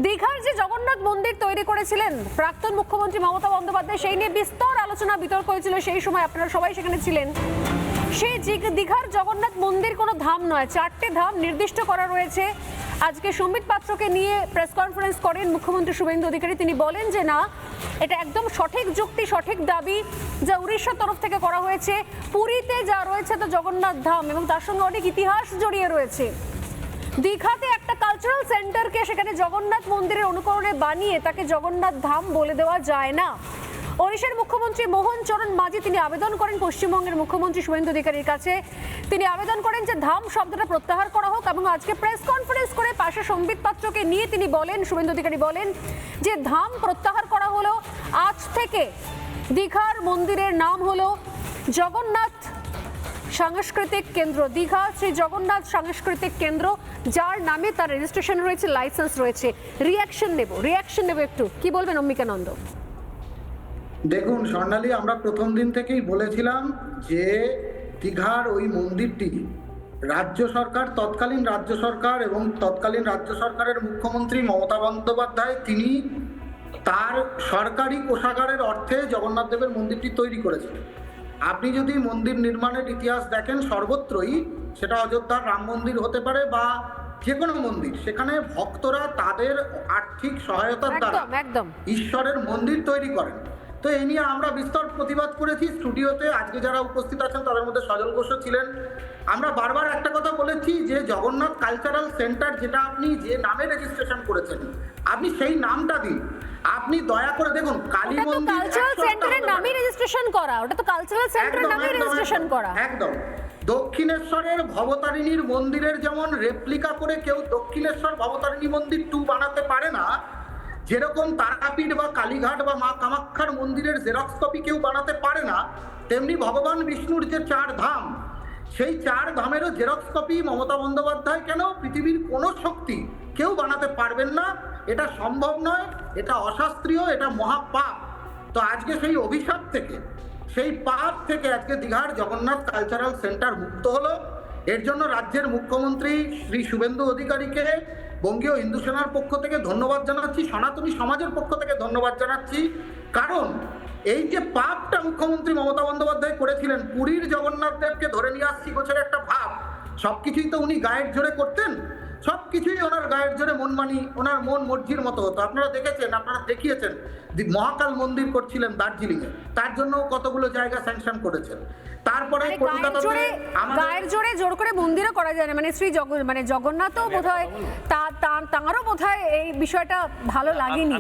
দীঘার যে জগন্নাথ মন্দির তৈরি করেছিলেন প্রাক্তন মুখ্যমন্ত্রী মমতা বন্দ্যোপাধ্যায়, সেই নিয়ে বিস্তর আলোচনা বিতর্ক হয়েছিল। সেই সময় আপনারা সবাই সেখানে ছিলেন। সেই দীঘার জগন্নাথ মন্দির কোনো ধাম নয়, 4টে ধাম নির্দিষ্ট করা রয়েছে। আজকে সম্বিত পাত্রকে নিয়ে প্রেস কনফারেন্স করেন মুখ্যমন্ত্রী শুভেন্দু অধিকারী। তিনি বলেন যে না, এটা একদম সঠিক যুক্তি, সঠিক দাবি যা উড়িষ্যার তরফ থেকে করা হয়েছে। পুরীতে যা রয়েছে তো জগন্নাথ ধাম, এবং তার সঙ্গে অনেক ইতিহাস জড়িয়ে রয়েছে। দীঘাতে একটা কালচারাল সেন্টারকে সেখানে জগন্নাথ মন্দিরের অনুকরণে বানিয়ে তাকে জগন্নাথ ধাম বলে দেওয়া যায় না। ওড়িশার মুখ্যমন্ত্রী মোহন চরণ মাঝি তিনি আবেদন করেন পশ্চিমবঙ্গের মুখ্যমন্ত্রী শুভেন্দু অধিকারীর কাছে। তিনি আবেদন করেন যে ধাম শব্দটা প্রত্যাহার করা হোক, এবং আজকে প্রেস কনফারেন্স করে পাশে সম্বিত পাত্রকে নিয়ে তিনি বলেন, শুভেন্দু অধিকারী বলেন যে ধাম প্রত্যাহার করা হলো। আজ থেকে দীঘার মন্দিরের নাম হলো জগন্নাথ সাংস্কৃতিক কেন্দ্র, দীঘা শ্রী জগন্নাথ সাংস্কৃতিক কেন্দ্র, যার নামে তার রেজিস্ট্রেশন রয়েছে, লাইসেন্স রয়েছে। রিয়াকশন নেব একটু, কি বলবেন অম্বিকানন্দ? দেখুন স্বর্ণালী, আমরা প্রথম দিন থেকেই বলেছিলাম যে দীঘার ওই মন্দিরটি রাজ্য সরকার, তৎকালীন রাজ্য সরকার এবং তৎকালীন রাজ্য সরকারের মুখ্যমন্ত্রী মমতা বন্দ্যোপাধ্যায় তিনি তার সরকারি কোষাগারের অর্থে জগন্নাথ দেবের মন্দিরটি তৈরি করেছিলেন। আপনি যদি মন্দির নির্মাণের ইতিহাস দেখেন, সর্বত্রই, সেটা অযোধ্যার রাম মন্দির হতে পারে বা যে কোনো মন্দির, সেখানে ভক্তরা তাদের আর্থিক সহায়তার দ্বারা ঈশ্বরের মন্দির তৈরি করেন। তো এই নিয়ে আমরা বিস্তর প্রতিবাদ করেছি স্টুডিওতে। আজকে যারা উপস্থিত আছেন তাদের মধ্যে সজল ঘোষও ছিলেন। আমরা বারবার একটা কথা বলেছি যে জগন্নাথ কালচারাল সেন্টার, যেটা আপনি যে নামে রেজিস্ট্রেশন করেছেন, আপনি সেই নামটা দিন। আপনি দয়া করে দেখুন, কালী মন্দির কালচারাল সেন্টারের নামে রেজিস্ট্রেশন করা, ওটা তো কালচারাল সেন্টারের নামে রেজিস্ট্রেশন করা। একদম। দক্ষিণেশ্বরের ভবতারিণীর মন্দিরের যেমন রেপ্লিকা করে কেউ দক্ষিণেশ্বর ভবতারিণী মন্দির 2 বানাতে পারে না, যেরকম তারাপীঠ বা কালীঘাট বা মা কামাখ্যার মন্দিরের জেরক্স কপি কেউ বানাতে পারে না, তেমনি ভগবান বিষ্ণুর যে 4 ধাম, সেই 4 ধামেরও জেরক্স কপি মমতা বন্দ্যোপাধ্যায় কেন, পৃথিবীর কোনো শক্তি কেউ বানাতে পারবেন না। এটা সম্ভব নয়, এটা অশাস্ত্রীয়, এটা মহাপাপ। তো আজকে সেই অভিশাপ থেকে, সেই পাপ থেকে আজকে দীঘার জগন্নাথ কালচারাল সেন্টার মুক্ত হলো। এর জন্য রাজ্যের মুখ্যমন্ত্রী শ্রী শুভেন্দু অধিকারীকে বঙ্গীয় হিন্দু সেনার পক্ষ থেকে ধন্যবাদ জানাচ্ছি, সনাতনী সমাজের পক্ষ থেকে ধন্যবাদ জানাচ্ছি। কারণ এই যে পাপটা মুখ্যমন্ত্রী মমতা বন্দ্যোপাধ্যায় করেছিলেন, পুরীর জগন্নাথ দেবকে ধরে নিয়ে আসছি গোছের একটা ভাব, সবকিছুই তো উনি গায়ের জোরে করতেন, সবকিছুই ওনার গায়ের জোরে মনমানি, ওনার মন মর্জির মতো হতো। আপনারা দেখেছেন, আপনারা দেখিয়েছেন, মহাকাল মন্দির করছিলেন দার্জিলিংয়ে, তার জন্য কতগুলো জায়গা স্যাংশন করেছেন। তারপরে কলকাতাতে গায়ের জোরে জোর করে মন্দিরও করা যায় না, মানে শ্রী জগন্নাথও বোধহয় তাঁরও বোধহয় এই বিষয়টা ভালো লাগেনি।